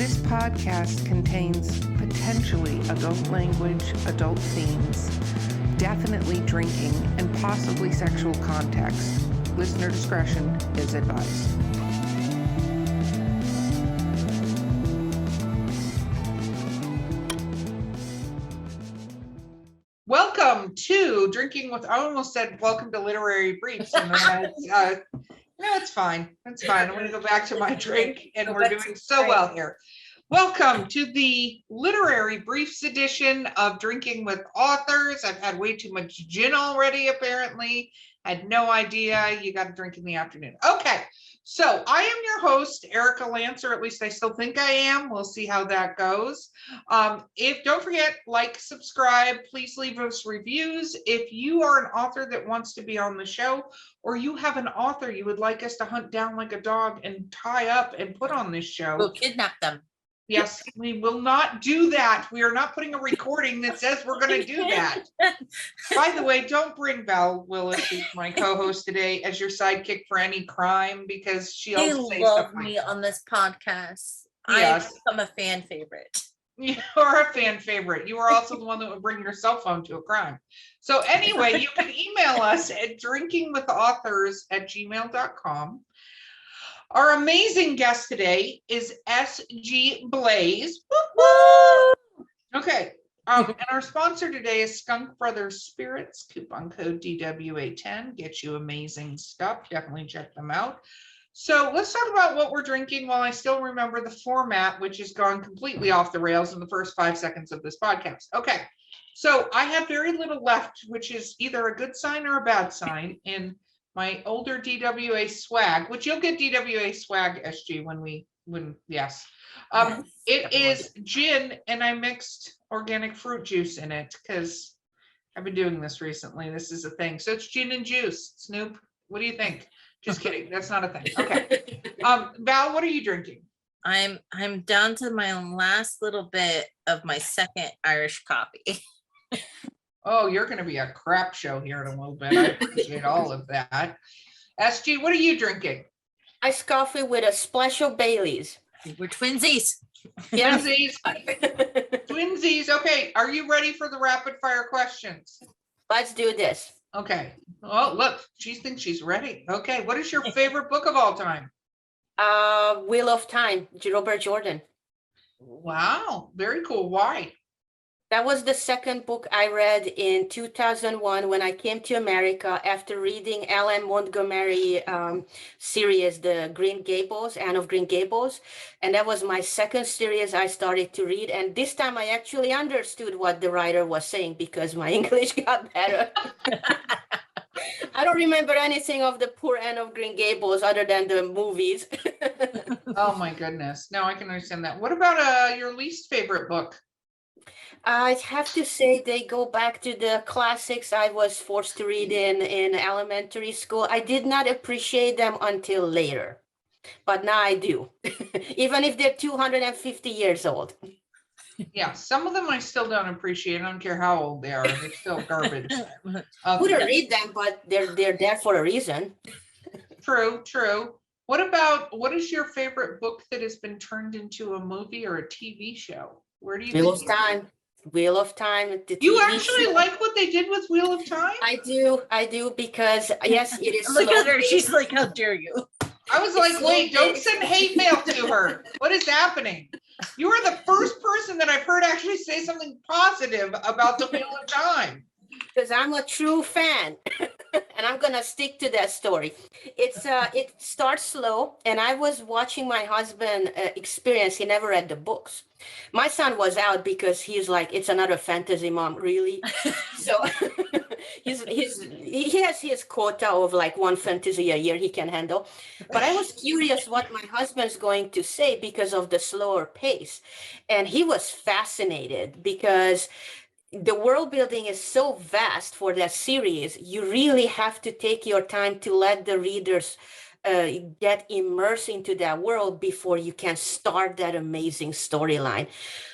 This podcast contains potentially adult language, adult themes, definitely drinking, and possibly sexual context. Listener discretion is advised. Welcome to Drinking with, I almost said welcome to Literary Briefs, and then no, it's fine. It's fine. I'm going to go back to my drink, and we're doing so well here. Welcome to the Literary Briefs edition of Drinking with Authors. I've had way too much gin already, apparently. I had no idea. You got to drink in the afternoon. Okay, so I am your host, Erica Lance, or at least I still think I am. We'll see how that goes. Don't forget, like, subscribe, please leave us reviews. If you are an author that wants to be on the show, or you have an author you would like us to hunt down like a dog and tie up and put on this show. We'll kidnap them. Yes, we will not do that. We are not putting a recording that says we're going to do that. By the way, don't bring Val Willis, who's my co-host today, as your sidekick for any crime, because she also says love me on this podcast. Yes. I'm a fan favorite. You are a fan favorite. You are also the one that would bring your cell phone to a crime. So anyway, you can email us at drinkingwithauthors@gmail.com. Our amazing guest today is S.G. Blaise. Woo-hoo! Okay. And our sponsor today is Skunk Brothers Spirits. Coupon code DWA10 gets you amazing stuff. Definitely check them out. So let's talk about what we're drinking while I still remember the format, which has gone completely off the rails in the first 5 seconds of this podcast. Okay. So I have very little left, which is either a good sign or a bad sign in my older DWA swag, which you'll get DWA swag, SG, yes. It is gin, and I mixed organic fruit juice in it because I've been doing this recently. This is a thing. So it's gin and juice. Snoop, what do you think? Just kidding. That's not a thing. Okay. Val, what are you drinking? I'm down to my last little bit of my second Irish coffee. Oh, you're going to be a crap show here in a little bit. I appreciate all of that. SG, what are you drinking? Iced coffee with a splash of Baileys. We're twinsies. Yes. Twinsies. Twinsies. Okay. Are you ready for the rapid fire questions? Let's do this. Okay. Oh, look, she thinks she's ready. Okay. What is your favorite book of all time? Wheel of Time, Robert Jordan. Wow. Very cool. Why? That was the second book I read in 2001 when I came to America after reading Alan Montgomery series, the Green Gables, Anne of Green Gables. And that was my second series I started to read. And this time I actually understood what the writer was saying because my English got better. I don't remember anything of the poor Anne of Green Gables other than the movies. Oh my goodness. No, I can understand that. What about your least favorite book? I have to say they go back to the classics I was forced to read in elementary school. I did not appreciate them until later, but now I do, even if they're 250 years old. Yeah, some of them I still don't appreciate. I don't care how old they are. They're still garbage. I wouldn't read them, but they're there for a reason. True. What is your favorite book that has been turned into a movie or a TV show? Where do you Wheel of Time. Wheel of Time. You actually like what they did with Wheel of Time? I do because yes, it is. Look at her. She's like, how dare you? I was like, wait, don't send hate mail to her. What is happening? You are the first person that I've heard actually say something positive about the Wheel of Time. Because I'm a true fan. And I'm gonna stick to that story. It starts slow, and I was watching my husband experience. He never read the books. My son was out because he's like, it's another fantasy, mom, really. So he has his quota of like one fantasy a year he can handle. But I was curious what my husband's going to say because of the slower pace, and he was fascinated because the world building is so vast for that series. You really have to take your time to let the readers get immersed into that world before you can start that amazing storyline.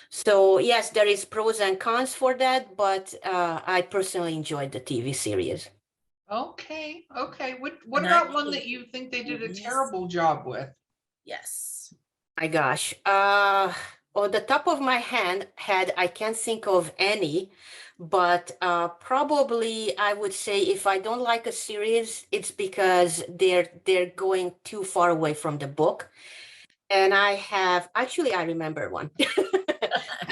So yes, there is pros and cons for that, but I personally enjoyed the TV series. Okay. What about one that you think they did a terrible job with? Yes. My gosh. On the top of my head, I can't think of any, but probably I would say if I don't like a series, it's because they're going too far away from the book. And I remember one.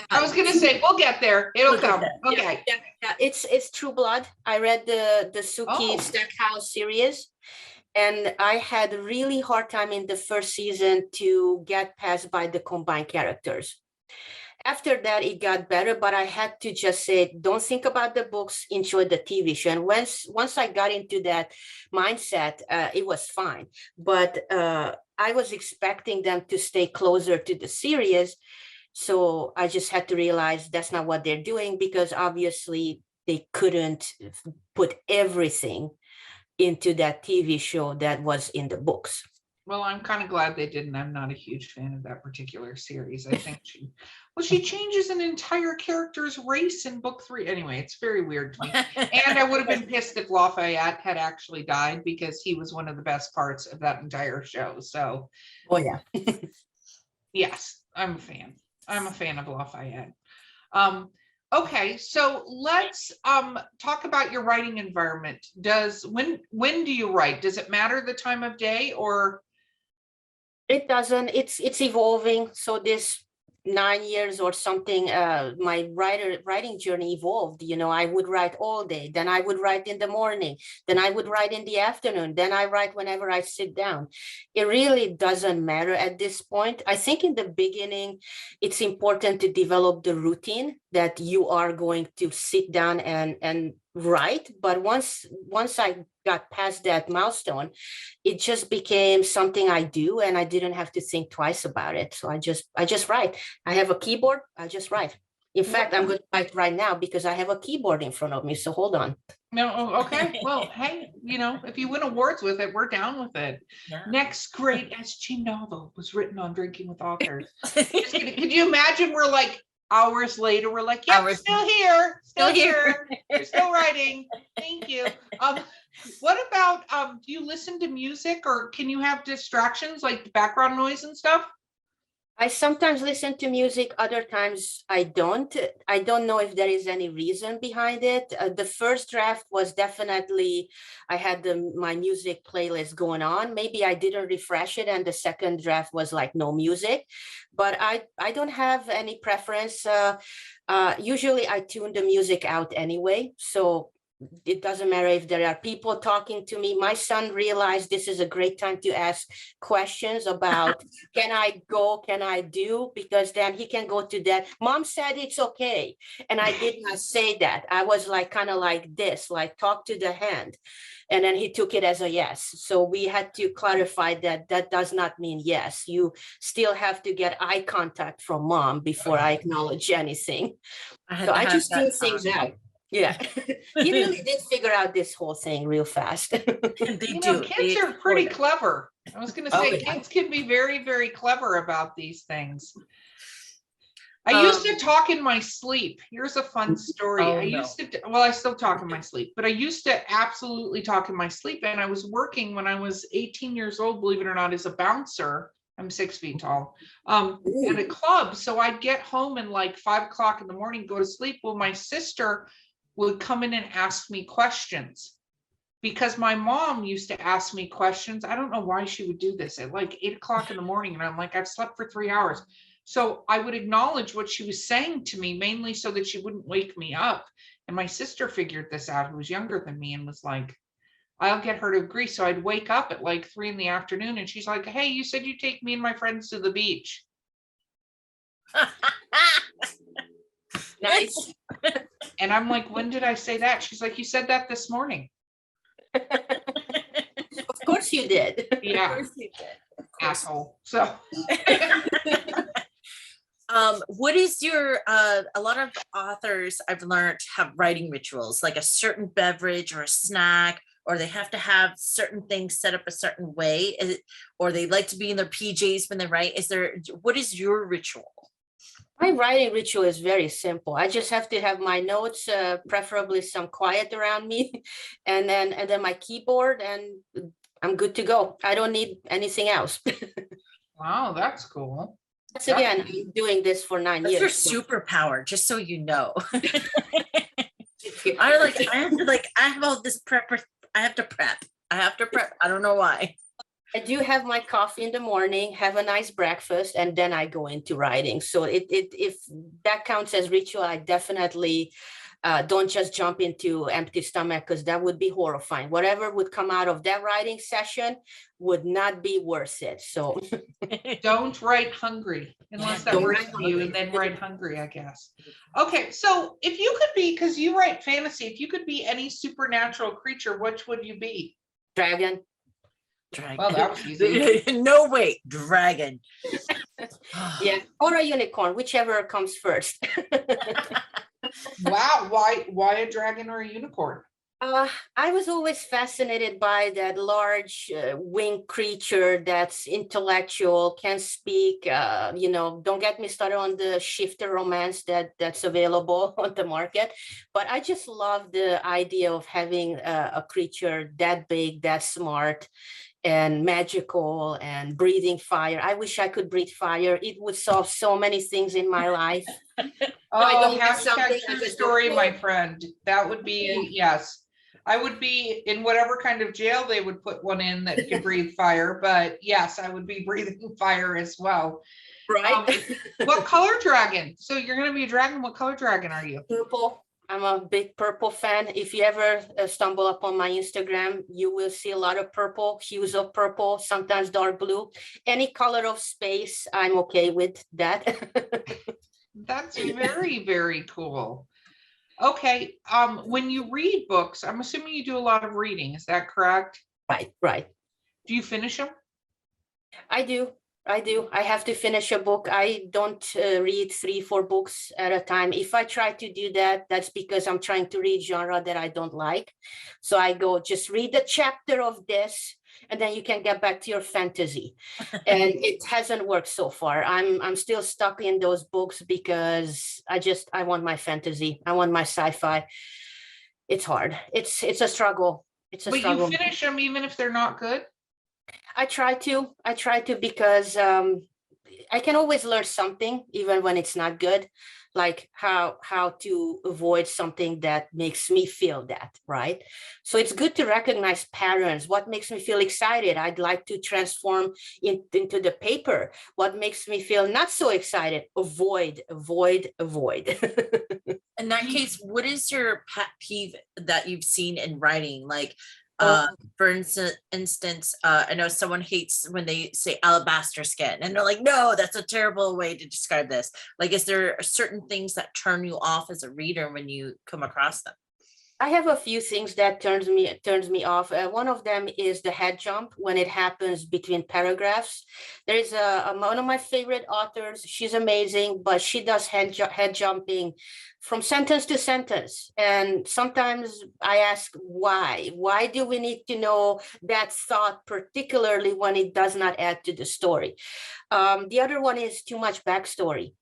I was gonna say, we'll get there. It'll Look at come. that. Okay. Yeah, it's True Blood. I read the Suki Oh. Stackhouse series, and I had a really hard time in the first season to get past by the combined characters. After that, it got better, but I had to just say, don't think about the books, enjoy the TV show. And once I got into that mindset, it was fine. But I was expecting them to stay closer to the series. So I just had to realize that's not what they're doing, because obviously they couldn't put everything into that TV show that was in the books. Well, I'm kind of glad they didn't. I'm not a huge fan of that particular series. I think she changes an entire character's race in book 3. Anyway, it's very weird to me. And I would have been pissed if Lafayette had actually died, because he was one of the best parts of that entire show. So, oh yeah. yes, I'm a fan. I'm a fan of Lafayette. Okay, so let's talk about your writing environment. When do you write? Does it matter the time of day, or? It doesn't. It's evolving. So this 9 years or something, my writing journey evolved. I would write all day, then I would write in the morning, then I would write in the afternoon, then I write whenever I sit down. It really doesn't matter at this point. I think in the beginning, it's important to develop the routine that you are going to sit down and write. But once I got past that milestone, it just became something I do, and I didn't have to think twice about it. So I just write. I have a keyboard, I just write. In fact, I'm going to write right now because I have a keyboard in front of me. So hold on. No, okay. Well, hey, if you win awards with it, we're down with it. Yeah. Next great SG novel was written on drinking with authors. Could you imagine we're like hours later, we're like, yeah, we're still here. We're still writing. Thank you. What about, do you listen to music, or can you have distractions like background noise and stuff? I sometimes listen to music, other times I don't. I don't know if there is any reason behind it. The first draft was definitely, I had my music playlist going on. Maybe I didn't refresh it, and the second draft was like no music, but I don't have any preference. Usually I tune the music out anyway. So it doesn't matter if there are people talking to me. My son realized this is a great time to ask questions about, can I go, can I do? Because then he can go to that. Mom said it's okay. And I did not say that. I was like, kind of like this, like talk to the hand. And then he took it as a yes. So we had to clarify that that does not mean yes. You still have to get eye contact from mom before I acknowledge anything. So I just tune things out. Yeah, he really did figure out this whole thing real fast. They do. Kids are pretty clever. I was going to say, yeah. Kids can be very, very clever about these things. I used to talk in my sleep. Here's a fun story. I still talk in my sleep, but I used to absolutely talk in my sleep. And I was working when I was 18 years old, believe it or not, as a bouncer. I'm 6 feet tall, at a club. So I'd get home and like 5 o'clock in the morning, go to sleep. Well, my sister would come in and ask me questions, because my mom used to ask me questions. I don't know why she would do this at like 8 o'clock in the morning. And I'm like, I've slept for 3 hours. So I would acknowledge what she was saying to me, mainly so that she wouldn't wake me up. And my sister figured this out, who was younger than me, and was like, I'll get her to agree. So I'd wake up at like 3 in the afternoon, and she's like, hey, you said you take me and my friends to the beach. Nice. And I'm like, when did I say that? She's like, you said that this morning. Of course you did. Yeah. Of course you did. Asshole. So what is your a lot of authors I've learned have writing rituals, like a certain beverage or a snack, or they have to have certain things set up a certain way, or they like to be in their PJs when they write. What is your ritual? My writing ritual is very simple. I just have to have my notes, preferably some quiet around me, and then my keyboard, and I'm good to go. I don't need anything else. Wow, that's cool. Once again, I'm doing this for 9 That's years. your so- superpower, just so you know. I have all this prep. I have to prep. I don't know why. I do have my coffee in the morning, have a nice breakfast, and then I go into writing. So if that counts as ritual, I definitely don't just jump into empty stomach, because that would be horrifying. Whatever would come out of that writing session would not be worth it. So Don't write hungry unless that Don't works write for you, hungry. and then write hungry, I guess. Okay, so if you could be, because you write fantasy, if you could be any supernatural creature, which would you be? dragon. Dragon. Well, that was easy. No, wait, dragon. Yeah, or a unicorn, whichever comes first. Wow, why a dragon or a unicorn? I was always fascinated by that large winged creature that's intellectual, can speak. Don't get me started on the shifter romance that's available on the market. But I just love the idea of having a creature that big, that smart, and magical, and breathing fire. I wish I could breathe fire. It would solve so many things in my life. Oh, don't have something, hashtag I true just story, don't- my friend. That would be, yes. I would be in whatever kind of jail they would put one in that could breathe fire, but yes, I would be breathing fire as well. Right? What color dragon? So you're gonna be a dragon. What color dragon are you? Purple. I'm a big purple fan. If you ever stumble upon my Instagram, you will see a lot of purple, hues of purple, sometimes dark blue. Any color of space, I'm okay with that. That's very, very cool. Okay, when you read books, I'm assuming you do a lot of reading, is that correct? Right. Do you finish them? I do. I have to finish a book. I don't read 3, 4 books at a time. If I try to do that, that's because I'm trying to read genre that I don't like. So I go, just read a chapter of this, and then you can get back to your fantasy. And it hasn't worked so far. I'm still stuck in those books because I want my fantasy. I want my sci-fi. It's hard. It's a struggle. It's a But struggle. you finish them even if they're not good? I try to because I can always learn something even when it's not good, like how to avoid something that makes me feel that, right? So it's good to recognize patterns. What makes me feel excited? I'd like to transform into the paper. What makes me feel not so excited? Avoid. In that case, what is your pet peeve that you've seen in writing? Like, Oh. for instance, I know someone hates when they say alabaster skin, and they're like, no, that's a terrible way to describe this. Like, is there certain things that turn you off as a reader when you come across them? I have a few things that turns me off. One of them is the head jump when it happens between paragraphs. There is one of my favorite authors. She's amazing, but she does head jumping from sentence to sentence. And sometimes I ask why? Why do we need to know that thought, particularly when it does not add to the story? The other one is too much backstory.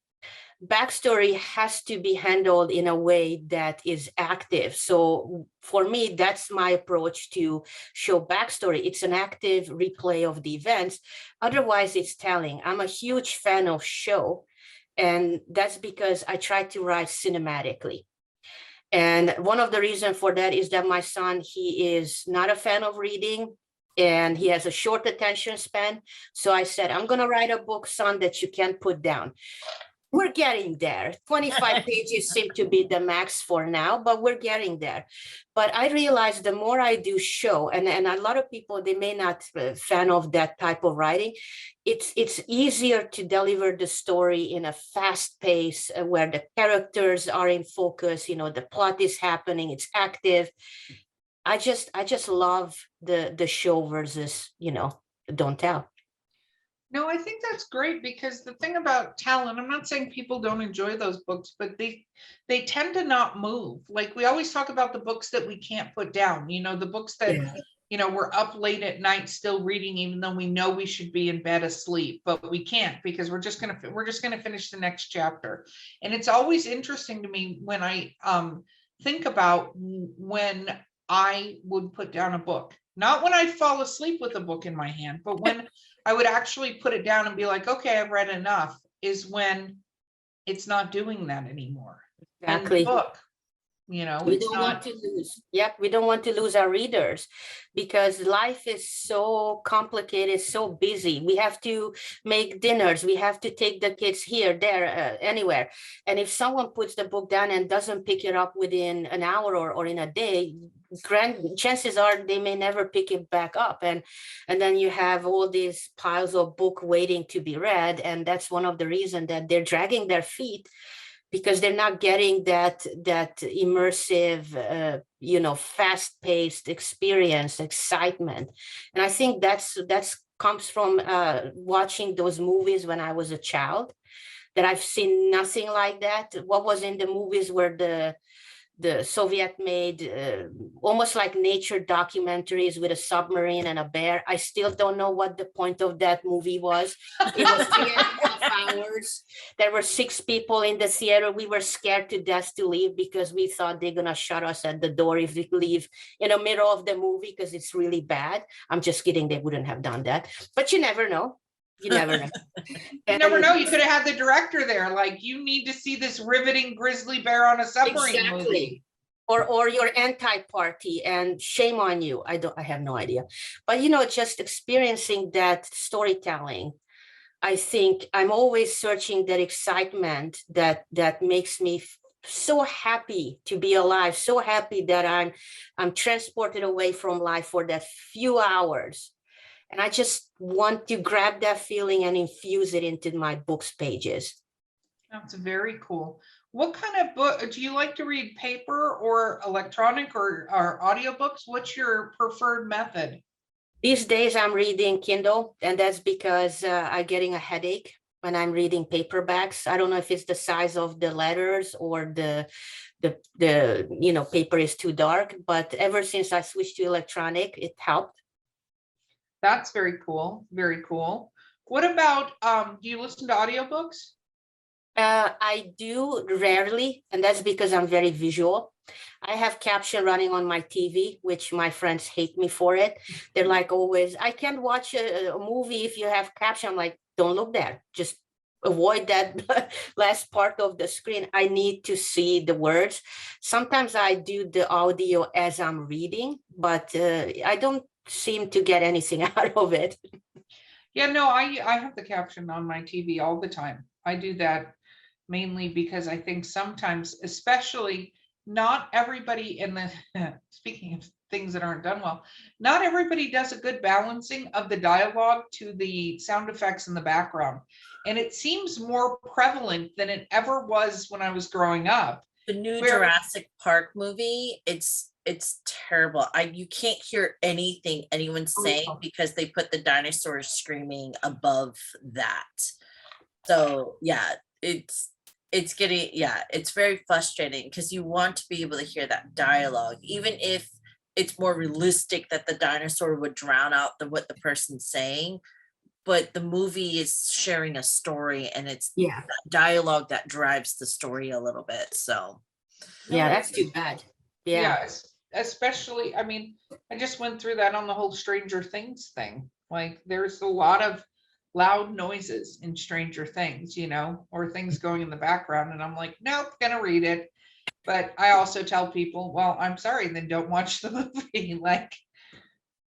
Backstory has to be handled in a way that is active. So for me, that's my approach to show backstory. It's an active replay of the events. Otherwise, it's telling. I'm a huge fan of show, and that's because I try to write cinematically. And one of the reasons for that is that my son, he is not a fan of reading, and he has a short attention span. So I said, I'm going to write a book, son, that you can put down. We're getting there. 25 pages seem to be the max for now, but we're getting there. But I realize the more I do show, and a lot of people, they may not fan of that type of writing. It's easier to deliver the story in a fast pace where the characters are in focus, the plot is happening, it's active. I just love the show versus, don't tell. No, I think that's great, because the thing about talent, I'm not saying people don't enjoy those books, but they tend to not move. Like, we always talk about the books that we can't put down, the books that, we're up late at night still reading, even though we know we should be in bed asleep, but we can't, because we're just going to finish the next chapter. And it's always interesting to me when I think about when I would put down a book. Not when I fall asleep with a book in my hand, but when I would actually put it down and be like, okay, I've read enough, is when it's not doing that anymore. And the Exactly. book, you know, We it's don't want not. to lose. Yep, we don't want to lose our readers because life is so complicated, so busy. We have to make dinners. We have to take the kids here, there, anywhere. And if someone puts the book down and doesn't pick it up within an hour or in a day, chances are they may never pick it back up. And then you have all these piles of book waiting to be read. And that's one of the reasons that they're dragging their feet, because they're not getting that immersive, fast-paced experience, excitement. And I think that's comes from watching those movies when I was a child, that I've seen nothing like that. What was in the movies where the Soviet made almost like nature documentaries with a submarine and a bear. I still don't know what the point of that movie was. It was 3.5 hours. There were 6 people in the theater. We were scared to death to leave because we thought they're going to shut us at the door if we leave in the middle of the movie because it's really bad. I'm just kidding. They wouldn't have done that. But you never know. You never know. You never know. You could have had the director there. Like, you need to see this riveting grizzly bear on a submarine movie. Or your anti-party, and shame on you. I have no idea. But just experiencing that storytelling, I think I'm always searching that excitement that makes me so happy to be alive, so happy that I'm transported away from life for that few hours. And I just want to grab that feeling and infuse it into my book's pages. That's very cool. What kind of book do you like to read? Paper or electronic or audiobooks? What's your preferred method? These days I'm reading Kindle, and that's because I'm getting a headache when I'm reading paperbacks. I don't know if it's the size of the letters or the paper is too dark, but ever since I switched to electronic, it helped. That's very cool. Very cool. What about, do you listen to audiobooks? I do rarely, and that's because I'm very visual. I have caption running on my TV, which my friends hate me for it. They're like, always, I can't watch a movie if you have caption. I'm like, don't look there. Just avoid that last part of the screen. I need to see the words. Sometimes I do the audio as I'm reading, but I don't seem to get anything out of it. Yeah, no, I have the caption on my TV all the time. I do that mainly because I think sometimes, especially, not everybody in the speaking of things that aren't done well, not everybody does a good balancing of the dialogue to the sound effects in the background. And it seems more prevalent than it ever was when I was growing up. The new Jurassic Park movie, it's terrible. You can't hear anything anyone's saying because they put the dinosaurs screaming above that. So yeah, it's getting, it's very frustrating because you want to be able to hear that dialogue, even if it's more realistic that the dinosaur would drown out what the person's saying. But the movie is sharing a story, and it's that dialogue that drives the story a little bit. So yeah, that's too bad. Yeah, especially, I mean, I just went through that on the whole Stranger Things thing. Like, there's a lot of loud noises in Stranger Things, or things going in the background. And I'm like, nope, gonna read it. But I also tell people, well, I'm sorry, then don't watch the movie. Like,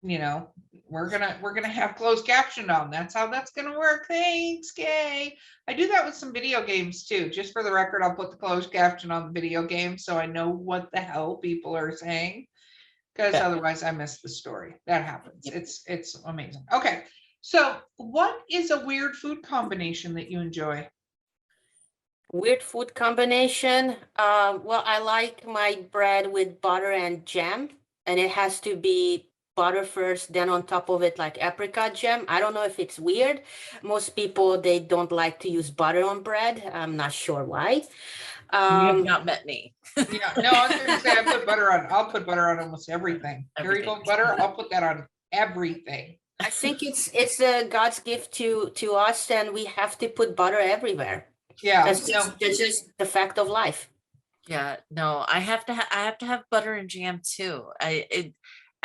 we're gonna have closed caption on. That's how that's gonna work. Thanks, Kay. I do that with some video games too. Just for the record, I'll put the closed caption on the video game so I know what the hell people are saying, because otherwise I miss the story. That happens. It's amazing. Okay. So what is a weird food combination that you enjoy? Weird food combination. Well, I like my bread with butter and jam, and it has to be butter first, then on top of it, like apricot jam. I don't know if it's weird. Most people, they don't like to use butter on bread. I'm not sure why. You have not met me. Yeah, no, I was gonna say I'll put butter on almost everything. Here you go, butter. I'll put that on everything. I think it's God's gift to us, and we have to put butter everywhere. Yeah, that's just the fact of life. Yeah, no, I have to have butter and jam too.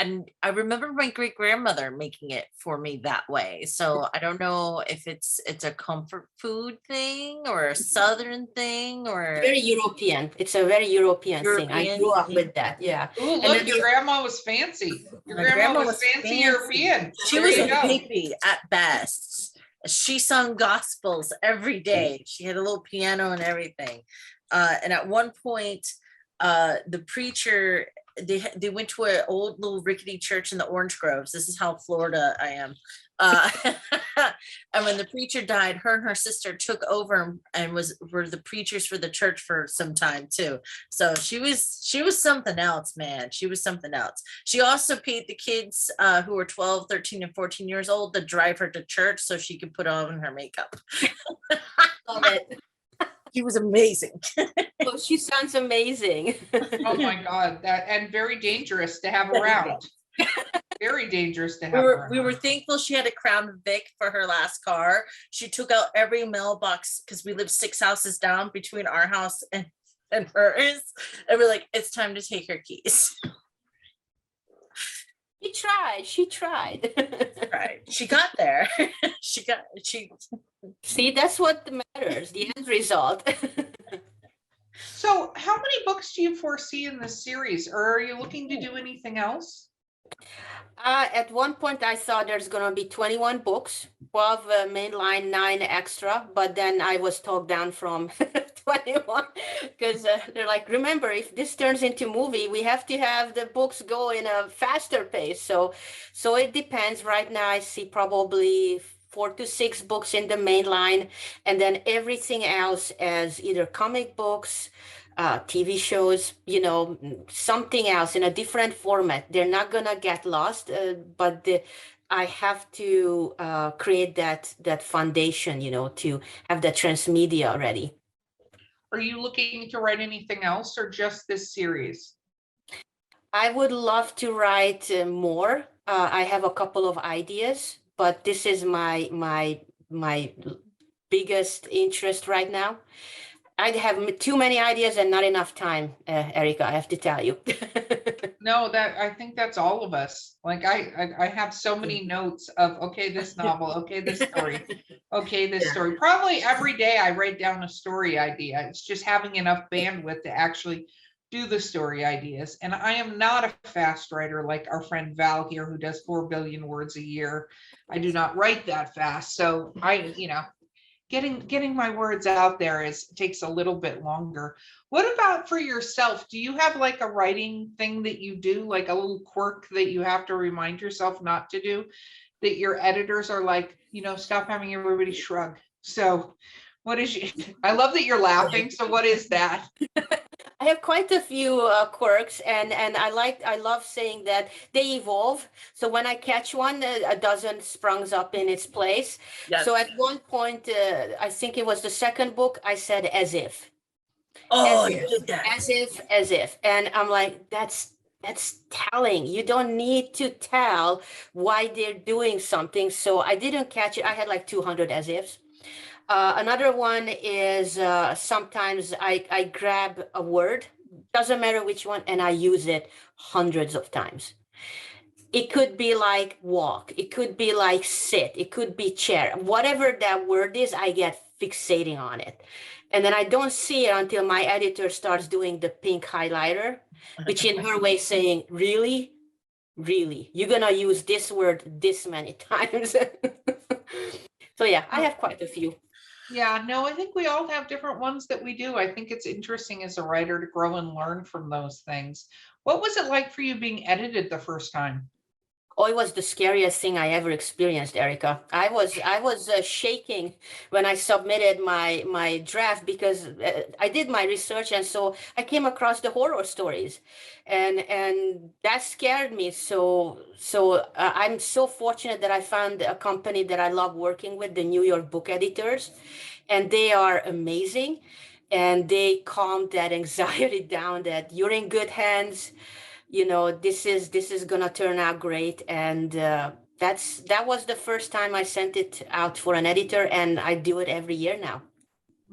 and I remember my great grandmother making it for me that way. So I don't know if it's a comfort food thing or a Southern thing or Very European. It's a very European thing. I European. grew up with that. Yeah. Ooh, And look, then your grandma was fancy. Your My grandma was fancy European. She There was you a go. hippie at best. She sung gospels every day. She had a little piano and everything. And at one point, the preacher, they went to an old little rickety church in the Orange Groves. This is how Florida I am. And when the preacher died, her and her sister took over and were the preachers for the church for some time too. So she was something else, man. She was something else. She also paid the kids who were 12, 13, and 14 years old to drive her to church so she could put on her makeup. Love it. She was amazing. Oh, she sounds amazing. Oh my God, that and very dangerous to have around. Very dangerous to have around. We were thankful she had a Crown Vic for her last car. She took out every mailbox because we lived 6 houses down between our house and hers. And we're like, it's time to take her keys. She tried. Right. She got there. she See, that's what matters, the end result. So how many books do you foresee in this series, or are you looking to do anything else? At one point, I thought there's going to be 21 books, 12 mainline, 9 extra, but then I was talked down from 21 because they're like, remember, if this turns into movie, we have to have the books go in a faster pace. So it depends. Right now, I see probably 4 to 6 books in the main line, and then everything else as either comic books, TV shows, something else in a different format. They're not gonna get lost, but I have to create that foundation, to have the transmedia ready. Are you looking to write anything else or just this series? I would love to write more. I have a couple of ideas, but this is my biggest interest right now. I have too many ideas and not enough time, Erica, I have to tell you. No, I think that's all of us. Like I have so many notes of, okay, this novel, okay, this story, okay, this story. Probably every day I write down a story idea. It's just having enough bandwidth to actually do the story ideas. And I am not a fast writer like our friend Val here, who does 4 billion words a year. I do not write that fast. So getting my words out there takes a little bit longer. What about for yourself? Do you have like a writing thing that you do, like a little quirk that you have to remind yourself not to do, that your editors are like, stop having everybody shrug? So I love that you're laughing. So what is that? I have quite a few quirks, and I love saying that they evolve. So when I catch one, a dozen sprungs up in its place. Yes. So at one point, I think it was the second book, I said as if. Oh, as if, and I'm like, that's telling. You don't need to tell why they're doing something. So I didn't catch it. I had like 200 as ifs. Another one is sometimes I grab a word, doesn't matter which one, and I use it hundreds of times. It could be like walk, it could be like sit, it could be chair. Whatever that word is, I get fixating on it. And then I don't see it until my editor starts doing the pink highlighter, which in her way saying, really? Really? You're going to use this word this many times? So yeah, I have quite a few. Yeah, no, I think we all have different ones that we do. I think it's interesting as a writer to grow and learn from those things. What was it like for you being edited the first time? Oh, it was the scariest thing I ever experienced, Erica. I was shaking when I submitted my draft because I did my research, and so I came across the horror stories, and that scared me. So I'm so fortunate that I found a company that I love working with, the New York Book Editors, and they are amazing, and they calmed that anxiety down. That you're in good hands. This is gonna turn out great, and that was the first time I sent it out for an editor, and I do it every year now.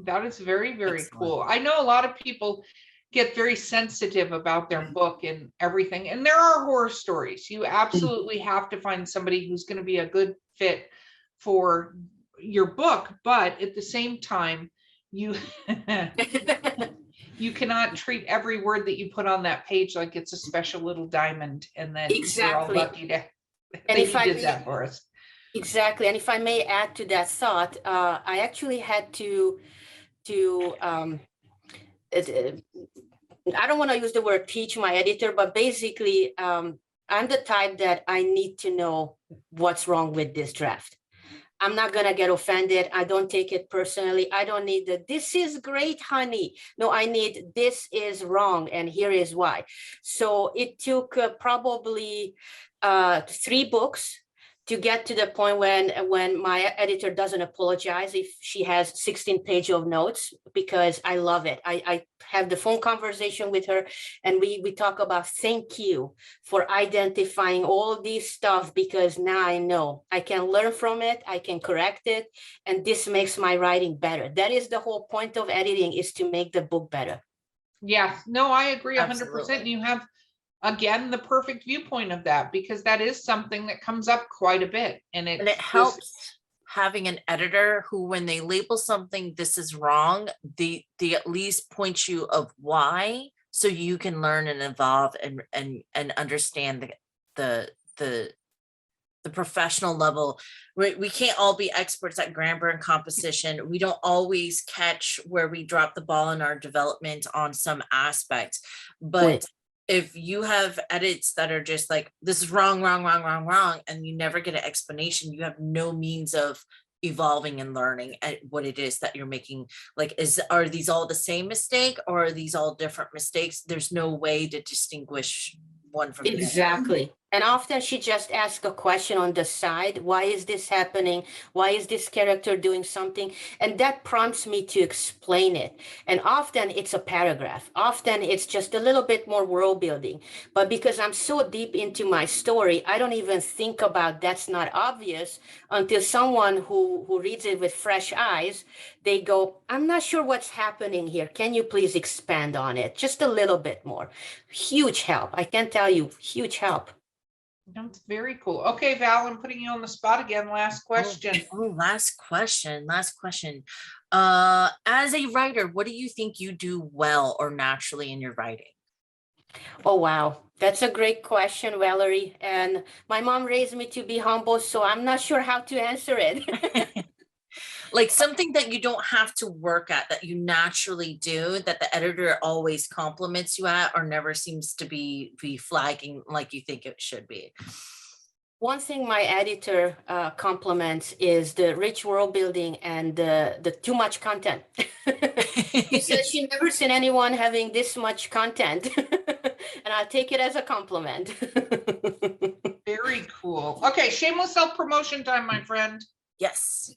That is very, very cool. I know a lot of people get very sensitive about their book and everything. And there are horror stories. You absolutely have to find somebody who's going to be a good fit for your book, but at the same time, you you cannot treat every word that you put on that page like it's a special little diamond, and then we're all Exactly. lucky to And that if you I did may, that for us. exactly, and if I may add to that thought, I actually had to it, I don't want to use the word teach my editor, but basically, I'm the type that I need to know what's wrong with this draft. I'm not going to get offended. I don't take it personally. I don't need the, this is great, honey. No, I need, this is wrong, and here is why. So it took probably 3 books to get to the point when my editor doesn't apologize if she has 16 pages of notes, because I love it. I have the phone conversation with her, and we talk about thank you for identifying all these stuff, because now I know I can learn from it, I can correct it, and this makes my writing better. That is the whole point of editing, is to make the book better. Yeah, no, I agree 100%. Absolutely. And you have, again, the perfect viewpoint of that, because that is something that comes up quite a bit. And And it's it helps having an editor who, when they label something, this is wrong, they at least point you of why, so you can learn and evolve and understand the professional level. We can't all be experts at grammar and composition. We don't always catch where we drop the ball in our development on some aspects, but Right. if you have edits that are just like, this is wrong, and you never get an explanation, you have no means of evolving and learning at what it is that you're making. Like, are these all the same mistake, or are these all different mistakes? There's no way to distinguish one from the other. Exactly. And often she just asks a question on the side. Why is this happening? Why is this character doing something? And that prompts me to explain it. And often it's a paragraph. Often it's just a little bit more world building. But because I'm so deep into my story, I don't even think about that's not obvious until someone who reads it with fresh eyes, they go, I'm not sure what's happening here. Can you please expand on it? Just a little bit more. Huge help. I can tell you, huge help. That's very cool. Okay, Val, I'm putting you on the spot again. Last question. Last question. As a writer, what do you think you do well or naturally in your writing? Oh, wow. That's a great question, Valerie. And my mom raised me to be humble, so I'm not sure how to answer it. Like something that you don't have to work at, that you naturally do, that the editor always compliments you at, or never seems to be flagging like you think it should be. One thing my editor compliments is the rich world building and the too much content. She says she never seen anyone having this much content, and I'll take it as a compliment. Very cool. Okay, shameless self-promotion time, my friend. Yes.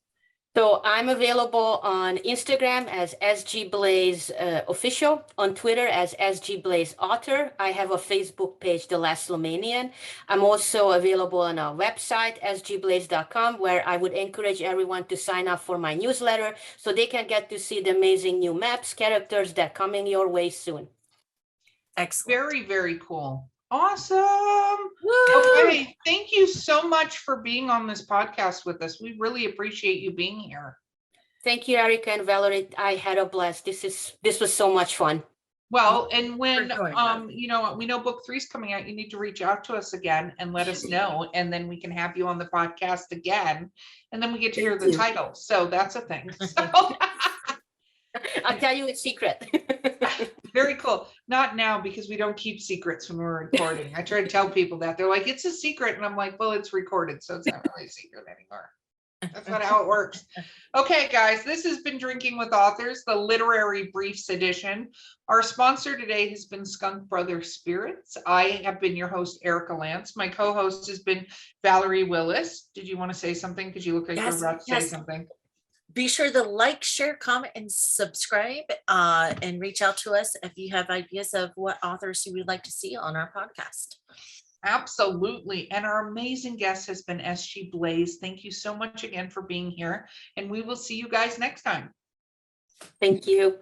So I'm available on Instagram as SG Blaise official, on Twitter as SG Blaise author. I have a Facebook page, The Last Romanian. I'm also available on our website, sgblaise.com, where I would encourage everyone to sign up for my newsletter so they can get to see the amazing new maps, characters that are coming your way soon. Excellent. Very, very cool. Awesome. Okay, thank you so much for being on this podcast with us. We really appreciate you being here. Thank you, Erica and Valerie. I had a blast. This was so much fun. Well, and when we know book 3 is coming out, you need to reach out to us again and let us know, and then we can have you on the podcast again, and then we get to hear the title. So that's a thing. So I'll tell you a secret. very cool. Not now, because we don't keep secrets when we're recording. I try to tell people that. They're like, it's a secret. And I'm like, well, it's recorded, so it's not really a secret anymore. That's not how it works. Okay, guys, this has been Drinking with Authors, the Literary Briefs edition. Our sponsor today has been Skunk Brothers Spirits. I have been your host, Erica Lance. My co-host has been Valerie Willis. Did you want to say something? Because you look like you're about to say something. Be sure to like, share, comment, and subscribe, and reach out to us if you have ideas of what authors you would like to see on our podcast. Absolutely. And our amazing guest has been SG Blaise. Thank you so much again for being here. And we will see you guys next time. Thank you.